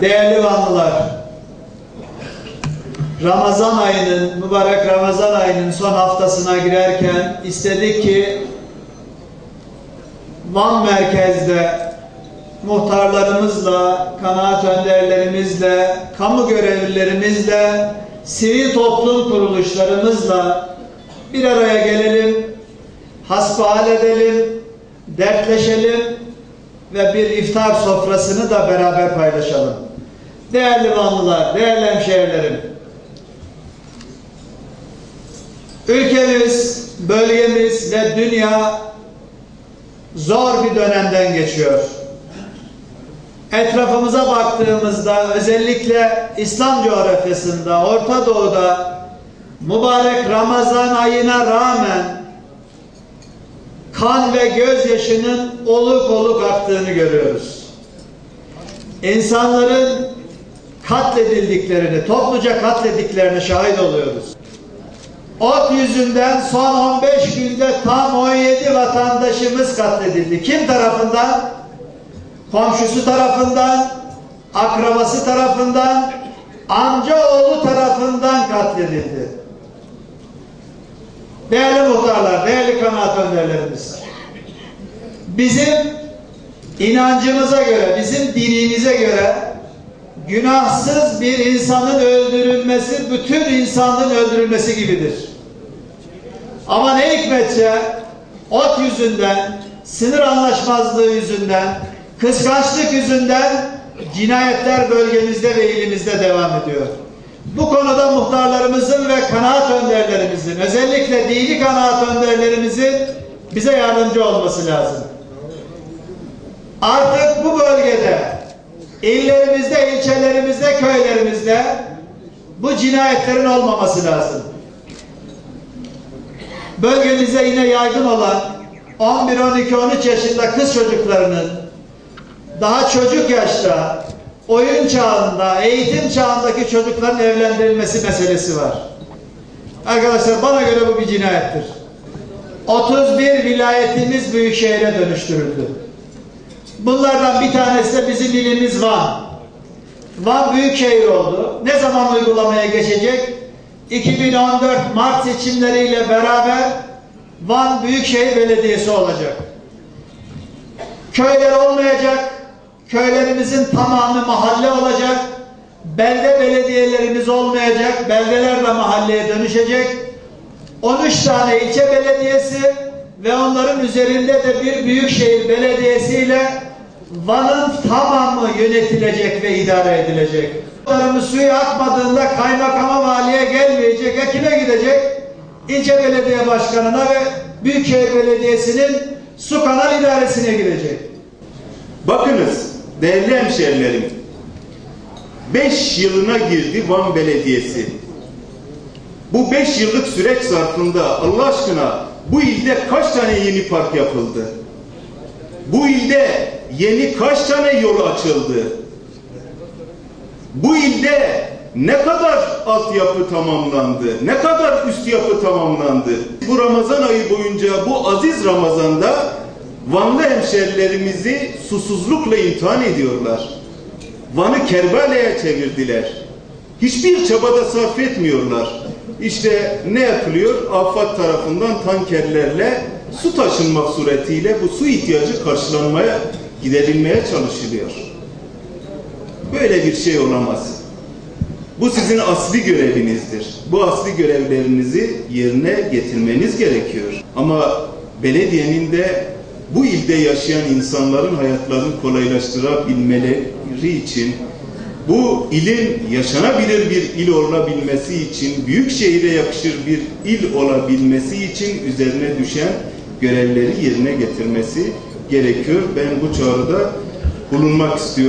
Değerli Vanlılar, Ramazan ayının, mübarek Ramazan ayının son haftasına girerken istedik ki Van merkezde muhtarlarımızla, kanaat önderlerimizle, kamu görevlilerimizle, sivil toplum kuruluşlarımızla bir araya gelelim, hasbihal edelim, dertleşelim ve bir iftar sofrasını da beraber paylaşalım. Değerli Vanlılar, değerli hemşehrilerim, ülkemiz, bölgemiz ve dünya zor bir dönemden geçiyor. Etrafımıza baktığımızda özellikle İslam coğrafyasında, Orta Doğu'da mübarek Ramazan ayına rağmen kan ve gözyaşının oluk oluk aktığını görüyoruz. İnsanların katledildiklerini, topluca katledildiklerine şahit oluyoruz. Ot yüzünden son 15 günde tam 17 vatandaşımız katledildi. Kim tarafından? Komşusu tarafından, akrabası tarafından, amcaoğlu tarafından katledildi. Değerli muhtarlar, değerli kanaat önderlerimiz, bizim inancımıza göre, bizim dinimize göre günahsız bir insanın öldürülmesi, bütün insanlığın öldürülmesi gibidir. Ama ne hikmetse ot yüzünden, sınır anlaşmazlığı yüzünden, kıskançlık yüzünden cinayetler bölgemizde ve ilimizde devam ediyor. Bu konuda muhtarlarımızın ve kanaat önderlerimizin, özellikle dini kanaat önderlerimizin bize yardımcı olması lazım. Artık bu bölgede, illerimizde, ilçelerimizde, köylerimizde bu cinayetlerin olmaması lazım. Bölgemizde yine yaygın olan 11, 12, 13 yaşında kız çocuklarının daha çocuk yaşta, oyun çağında, eğitim çağındaki çocukların evlendirilmesi meselesi var. Arkadaşlar, bana göre bu bir cinayettir. 31 vilayetimiz büyükşehire dönüştürüldü. Bunlardan bir tanesi de bizim ilimiz Van. Van büyükşehir oldu. Ne zaman uygulamaya geçecek? 2014 Mart seçimleriyle beraber Van Büyükşehir Belediyesi olacak. Köyler olmayacak. Köylerimizin tamamı mahalle olacak. Belde belediyelerimiz olmayacak. Beldeler de mahalleye dönüşecek. 13 tane ilçe belediyesi ve onların üzerinde de bir büyükşehir belediyesiyle Van'ın tamamı yönetilecek ve idare edilecek. Suyu akmadığında kaymakama, valiye gelmeyecek, kime gidecek? İlçe belediye başkanına ve büyükşehir belediyesinin su kanal idaresine gidecek. Bakınız değerli hemşehrilerim, 5 yılına girdi Van Belediyesi. Bu 5 yıllık süreç zarfında Allah aşkına bu ilde kaç tane yeni park yapıldı? Bu ilde yeni kaç tane yol açıldı? Bu ilde ne kadar altyapı tamamlandı? Ne kadar üst yapı tamamlandı? Bu Ramazan ayı boyunca, bu aziz Ramazan'da Vanlı hemşerilerimizi susuzlukla imtihan ediyorlar. Van'ı Kerbela'ya çevirdiler. Hiçbir çabada sarf etmiyorlar. İşte ne yapılıyor? AFAD tarafından tankerlerle su taşınmak suretiyle bu su ihtiyacı karşılanmaya, giderilmeye çalışılıyor. Böyle bir şey olamaz. Bu sizin asli görevinizdir. Bu asli görevlerinizi yerine getirmeniz gerekiyor. Ama belediyenin de bu ilde yaşayan insanların hayatlarını kolaylaştırabilmeleri için, bu ilin yaşanabilir bir il olabilmesi için, büyük şehire yakışır bir il olabilmesi için üzerine düşen görevleri yerine getirmesi gerekiyor. Ben bu çağrıda bulunmak istiyorum.